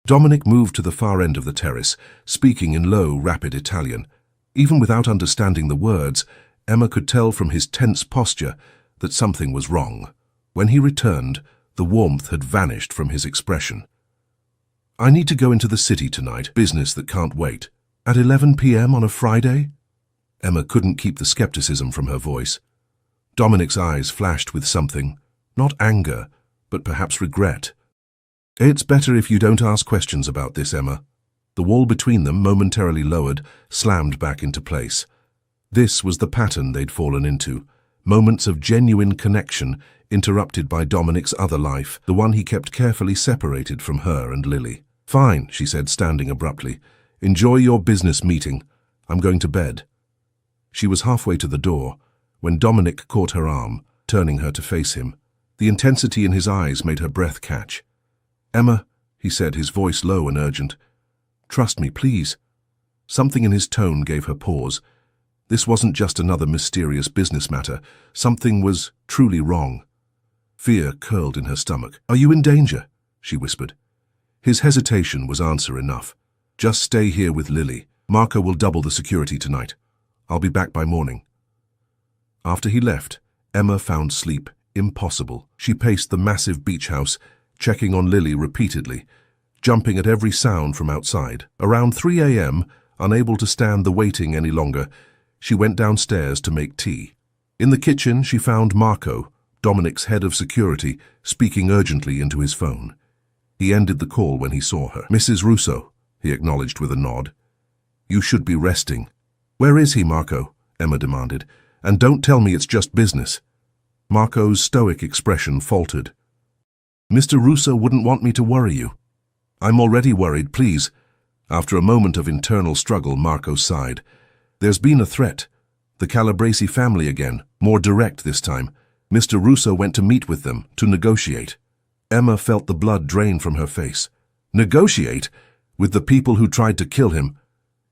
Dominic moved to the far end of the terrace, speaking in low, rapid Italian. Even without understanding the words, Emma could tell from his tense posture that something was wrong. When he returned, the warmth had vanished from his expression. "I need to go into the city tonight, business that can't wait. At 11 p.m. on a Friday?" Emma couldn't keep the skepticism from her voice. Dominic's eyes flashed with something, not anger, but perhaps regret. "It's better if you don't ask questions about this, Emma." The wall between them, momentarily lowered, slammed back into place. This was the pattern they'd fallen into. Moments of genuine connection, interrupted by Dominic's other life, the one he kept carefully separated from her and Lily. "Fine," she said, standing abruptly. "Enjoy your business meeting. I'm going to bed." She was halfway to the door when Dominic caught her arm, turning her to face him. The intensity in his eyes made her breath catch. "Emma," he said, his voice low and urgent. "Trust me, please." Something in his tone gave her pause. This wasn't just another mysterious business matter. Something was truly wrong. Fear curled in her stomach. "Are you in danger?" she whispered. His hesitation was answer enough. "Just stay here with Lily. Marco will double the security tonight. I'll be back by morning." After he left, Emma found sleep impossible. She paced the massive beach house, checking on Lily repeatedly, jumping at every sound from outside. Around 3 a.m., unable to stand the waiting any longer, she went downstairs to make tea. In the kitchen, she found Marco, Dominic's head of security, speaking urgently into his phone. He ended the call when he saw her. "Mrs. Russo," he acknowledged with a nod. "You should be resting." "Where is he, Marco?" Emma demanded. "And don't tell me it's just business." Marco's stoic expression faltered. "Mr. Russo wouldn't want me to worry you." "I'm already worried, please." After a moment of internal struggle, Marco sighed. "There's been a threat. The Calabresi family again, more direct this time. Mr. Russo went to meet with them, to negotiate." Emma felt the blood drain from her face. "Negotiate? With the people who tried to kill him?"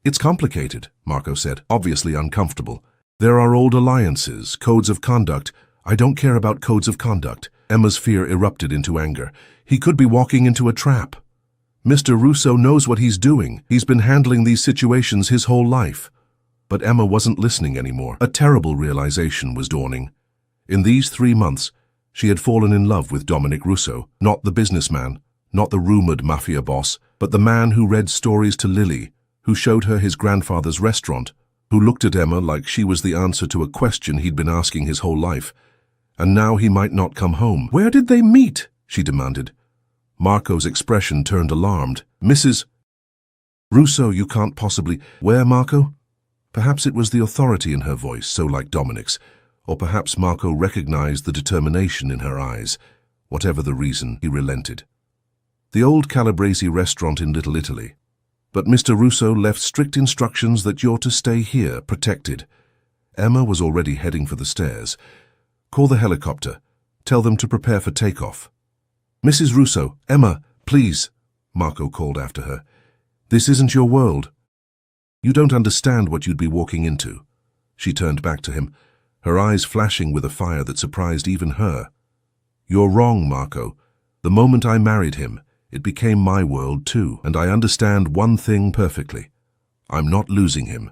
"It's complicated," Marco said, obviously uncomfortable. "There are old alliances, codes of conduct." "I don't care about codes of conduct." Emma's fear erupted into anger. "He could be walking into a trap. Mr. Russo knows what he's doing. He's been handling these situations his whole life." But Emma wasn't listening anymore. A terrible realization was dawning. In these 3 months, she had fallen in love with Dominic Russo, not the businessman, not the rumored Mafia boss, but the man who read stories to Lily, who showed her his grandfather's restaurant, who looked at Emma like she was the answer to a question he'd been asking his whole life. And now he might not come home. "Where did they meet?" she demanded. Marco's expression turned alarmed. "Mrs. Russo, you can't possibly—" "Where, Marco?" Perhaps it was the authority in her voice, so like Dominic's, or perhaps Marco recognized the determination in her eyes. Whatever the reason, he relented. "The old Calabresi restaurant in Little Italy. But Mr. Russo left strict instructions that you're to stay here, protected." Emma was already heading for the stairs. "Call the helicopter. Tell them to prepare for takeoff." "Mrs. Russo, Emma, please," Marco called after her. "This isn't your world. You don't understand what you'd be walking into." She turned back to him, her eyes flashing with a fire that surprised even her. "You're wrong, Marco. The moment I married him, it became my world too, and I understand one thing perfectly. I'm not losing him."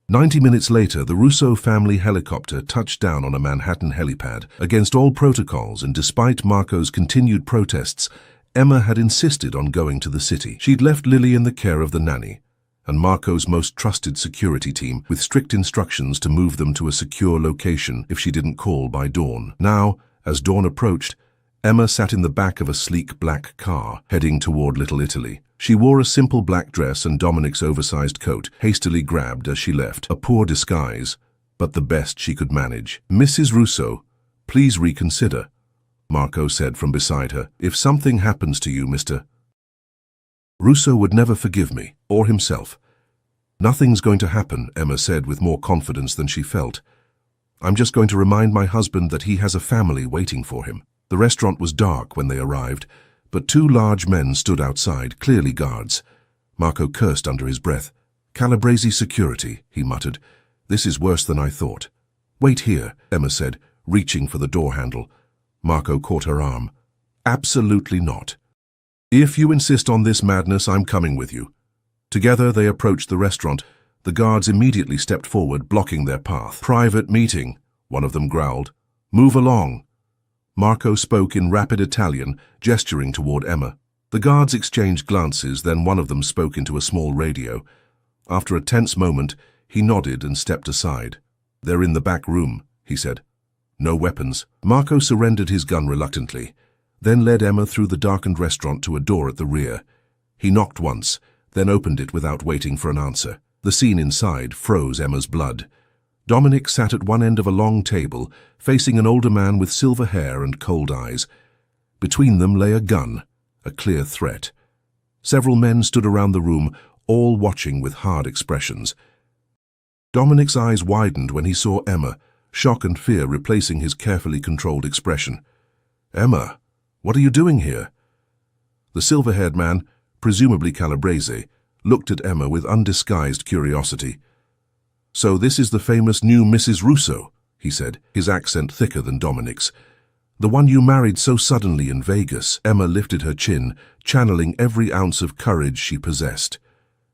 90 minutes later, the Russo family helicopter touched down on a Manhattan helipad. Against all protocols and despite Marco's continued protests, Emma had insisted on going to the city. She'd left Lily in the care of the nanny and Marco's most trusted security team, with strict instructions to move them to a secure location if she didn't call by dawn. Now, as dawn approached, Emma sat in the back of a sleek black car, heading toward Little Italy. She wore a simple black dress and Dominic's oversized coat, hastily grabbed as she left. A poor disguise, but the best she could manage. "Mrs. Russo, please reconsider," Marco said from beside her. "If something happens to you, Mr. Russo would never forgive me, or himself." "Nothing's going to happen," Emma said with more confidence than she felt. "I'm just going to remind my husband that he has a family waiting for him." The restaurant was dark when they arrived, but two large men stood outside, clearly guards. Marco cursed under his breath. "Calabrese security," he muttered. "This is worse than I thought." "Wait here," Emma said, reaching for the door handle. Marco caught her arm. "Absolutely not. If you insist on this madness, I'm coming with you." Together they approached the restaurant. The guards immediately stepped forward, blocking their path. "Private meeting," one of them growled. "Move along." Marco spoke in rapid Italian, gesturing toward Emma. The guards exchanged glances, then one of them spoke into a small radio. After a tense moment, he nodded and stepped aside. "They're in the back room," he said. "No weapons." Marco surrendered his gun reluctantly, then led Emma through the darkened restaurant to a door at the rear. He knocked once, then opened it without waiting for an answer. The scene inside froze Emma's blood. Dominic sat at one end of a long table, facing an older man with silver hair and cold eyes. Between them lay a gun, a clear threat. Several men stood around the room, all watching with hard expressions. Dominic's eyes widened when he saw Emma, shock and fear replacing his carefully controlled expression. "Emma, what are you doing here?" The silver-haired man, presumably Calabrese, looked at Emma with undisguised curiosity. "So this is the famous new Mrs. Russo," he said, his accent thicker than Dominic's. "The one you married so suddenly in Vegas." Emma lifted her chin, channeling every ounce of courage she possessed.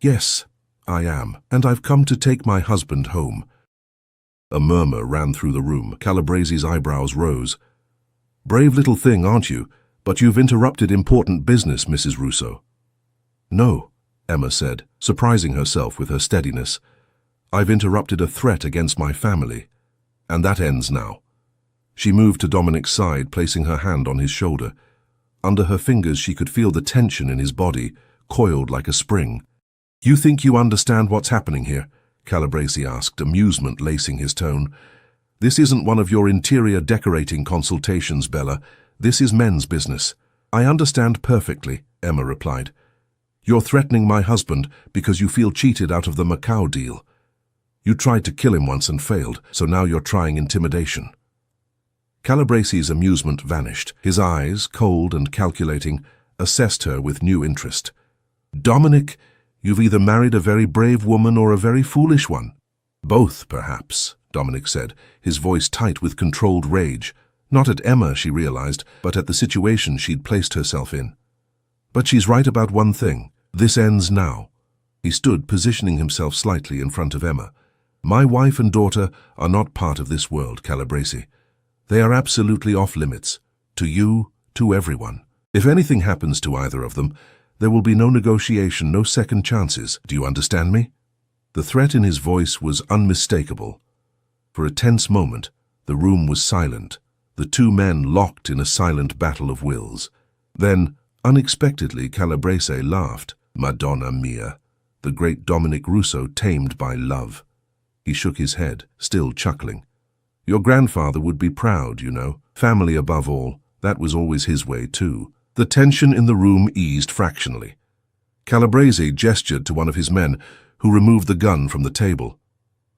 "Yes, I am, and I've come to take my husband home." A murmur ran through the room. Calabrese's eyebrows rose. "Brave little thing, aren't you? But you've interrupted important business, Mrs. Russo." "No," Emma said, surprising herself with her steadiness. "I've interrupted a threat against my family, and that ends now." She moved to Dominic's side, placing her hand on his shoulder. Under her fingers she could feel the tension in his body, coiled like a spring. "You think you understand what's happening here?" Calabrese asked, amusement lacing his tone. "This isn't one of your interior decorating consultations, Bella. This is men's business." "I understand perfectly," Emma replied. "You're threatening my husband because you feel cheated out of the Macau deal. You tried to kill him once and failed, so now you're trying intimidation." Calabrese's amusement vanished. His eyes, cold and calculating, assessed her with new interest. "Dominic, you've either married a very brave woman or a very foolish one." "Both, perhaps," Dominic said, his voice tight with controlled rage. Not at Emma, she realized, but at the situation she'd placed herself in. "But she's right about one thing. This ends now." He stood, positioning himself slightly in front of Emma. "My wife and daughter are not part of this world, Calabrese. They are absolutely off limits. To you, to everyone. If anything happens to either of them, there will be no negotiation, no second chances. Do you understand me?" The threat in his voice was unmistakable. For a tense moment, the room was silent, the two men locked in a silent battle of wills. Then, unexpectedly, Calabrese laughed. "Madonna mia, the great Dominic Russo tamed by love." He shook his head, still chuckling. "Your grandfather would be proud, you know. Family above all. That was always his way, too." The tension in the room eased fractionally. Calabrese gestured to one of his men, who removed the gun from the table.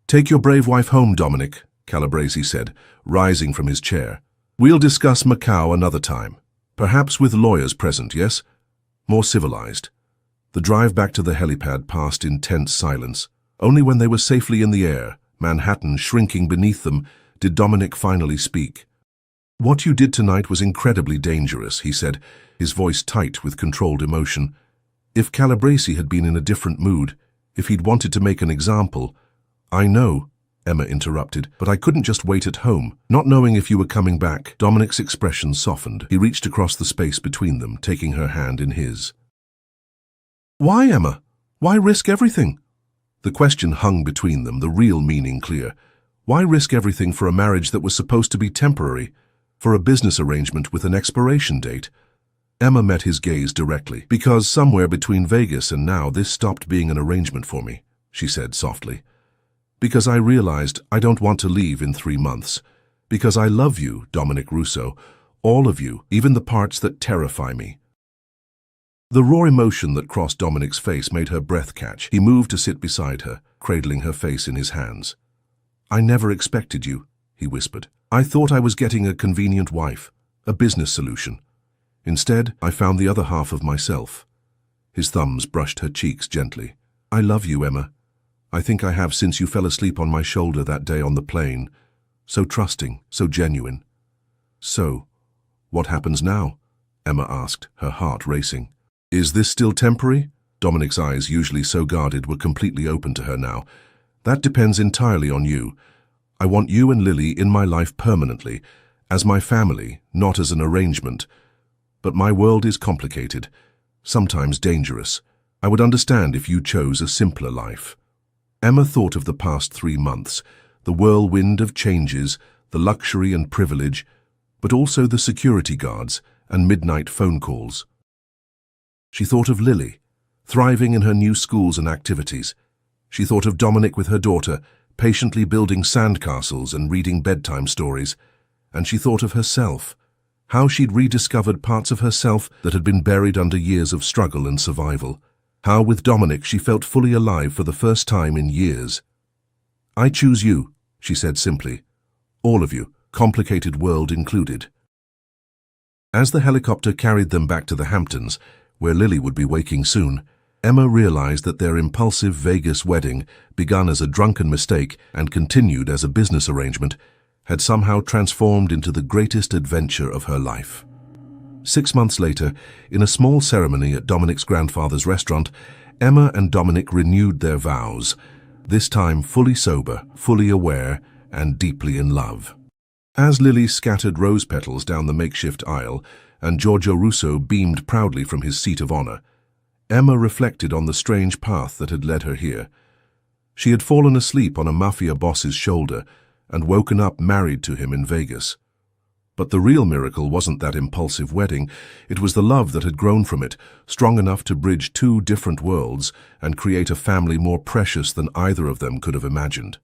"Take your brave wife home, Dominic," Calabrese said, rising from his chair. "We'll discuss Macau another time. Perhaps with lawyers present, yes? More civilized." The drive back to the helipad passed in tense silence. Only when they were safely in the air, Manhattan shrinking beneath them, did Dominic finally speak. "What you did tonight was incredibly dangerous," he said, his voice tight with controlled emotion. "If Calabrese had been in a different mood, if he'd wanted to make an example—" "I know," Emma interrupted, "but I couldn't just wait at home, not knowing if you were coming back." Dominic's expression softened. He reached across the space between them, taking her hand in his. "Why, Emma? Why risk everything?" The question hung between them, the real meaning clear. Why risk everything for a marriage that was supposed to be temporary, for a business arrangement with an expiration date? Emma met his gaze directly. "Because somewhere between Vegas and now this stopped being an arrangement for me," she said softly. "Because I realized I don't want to leave in 3 months. Because I love you, Dominic Russo, all of you, even the parts that terrify me." The raw emotion that crossed Dominic's face made her breath catch. He moved to sit beside her, cradling her face in his hands. "I never expected you," he whispered. "I thought I was getting a convenient wife, a business solution. Instead, I found the other half of myself. His thumbs brushed her cheeks gently. I love you, Emma. I think I have since you fell asleep on my shoulder that day on the plane. So trusting, so genuine. So, what happens now? Emma asked, her heart racing. Is this still temporary? Dominic's eyes, usually so guarded, were completely open to her now. That depends entirely on you. I want you and Lily in my life permanently, as my family, not as an arrangement. But my world is complicated, sometimes dangerous. I would understand if you chose a simpler life. Emma thought of the past 3 months, the whirlwind of changes, the luxury and privilege, but also the security guards and midnight phone calls. She thought of Lily, thriving in her new schools and activities. She thought of Dominic with her daughter, patiently building sandcastles and reading bedtime stories. And she thought of herself, how she'd rediscovered parts of herself that had been buried under years of struggle and survival. How with Dominic she felt fully alive for the first time in years. I choose you, she said simply. All of you, complicated world included. As the helicopter carried them back to the Hamptons, where Lily would be waking soon, Emma realized that their impulsive Vegas wedding, begun as a drunken mistake and continued as a business arrangement, had somehow transformed into the greatest adventure of her life. 6 months later, in a small ceremony at Dominic's grandfather's restaurant, Emma and Dominic renewed their vows, this time fully sober, fully aware, and deeply in love. As Lily scattered rose petals down the makeshift aisle and Giorgio Russo beamed proudly from his seat of honor, Emma reflected on the strange path that had led her here. She had fallen asleep on a Mafia boss's shoulder and woken up married to him in Vegas. But the real miracle wasn't that impulsive wedding, it was the love that had grown from it, strong enough to bridge 2 different worlds and create a family more precious than either of them could have imagined.